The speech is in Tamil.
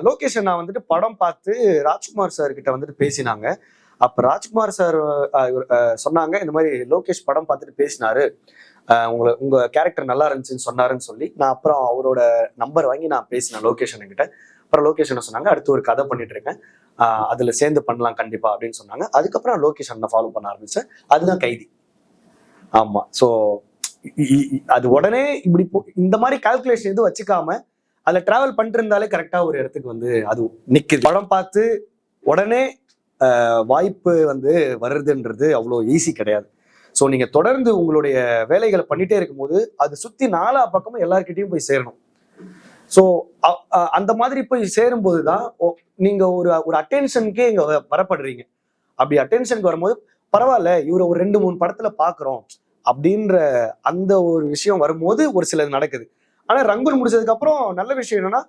லோகேஷ் நான் வந்துட்டு படம் பார்த்து ராஜ்குமார் சார் கிட்ட வந்துட்டு பேசினாங்க. அப்ப ராஜ்குமார் சார் சொன்னாங்க, இந்த மாதிரி லோகேஷ் படம் பார்த்துட்டு பேசினாரு, உங்க கேரக்டர் நல்லா இருந்துச்சுன்னு சொன்னாருன்னு சொல்லி, நான் அப்புறம் அவரோட நம்பர் வாங்கி நான் பேசினேன் லோகேஷன் கிட்ட. அப்புறம் லோகேஷன் சொன்னாங்க, அடுத்து ஒரு கதை பண்ணிட்டு இருக்கேன், அதுல சேர்ந்து பண்ணலாம் கண்டிப்பா அப்படின்னு சொன்னாங்க. அதுக்கப்புறம் லோகேஷன் ஃபாலோ பண்ண ஆரம்பிச்சேன். அதுதான் கைதி. ஆமா. சோ அது உடனே இப்படி இந்த மாதிரி கால்குலேஷன் எதுவும் வச்சுக்காம அதுல டிராவல் பண்ணிட்டு இருந்தாலே கரெக்டா ஒரு இடத்துக்கு வந்து அது நிக்குது. படம் பார்த்து உடனே வாய்ப்பு வந்து வருதுன்றது அவ்வளோ ஈஸி கிடையாது. ஸோ நீங்க தொடர்ந்து உங்களுடைய வேலைகளை பண்ணிட்டே இருக்கும்போது அது சுத்தி நாலா பக்கமும் எல்லார்கிட்டையும் போய் சேரணும். ஸோ அந்த மாதிரி போய் சேரும்போது தான் நீங்க ஒரு அட்டென்ஷனுக்கே இங்க வரப்படுறீங்க. அப்படி அட்டென்ஷனுக்கு வரும்போது பரவாயில்ல, இவரை ஒரு 2-3 படத்துல பாக்குறோம் அப்படின்ற அந்த ஒரு விஷயம் வரும்போது ஒரு சிலது நடக்குது. ஆனா ரங்கூன் முடிச்சதுக்கு அப்புறம் நல்ல விஷயம் என்னன்னா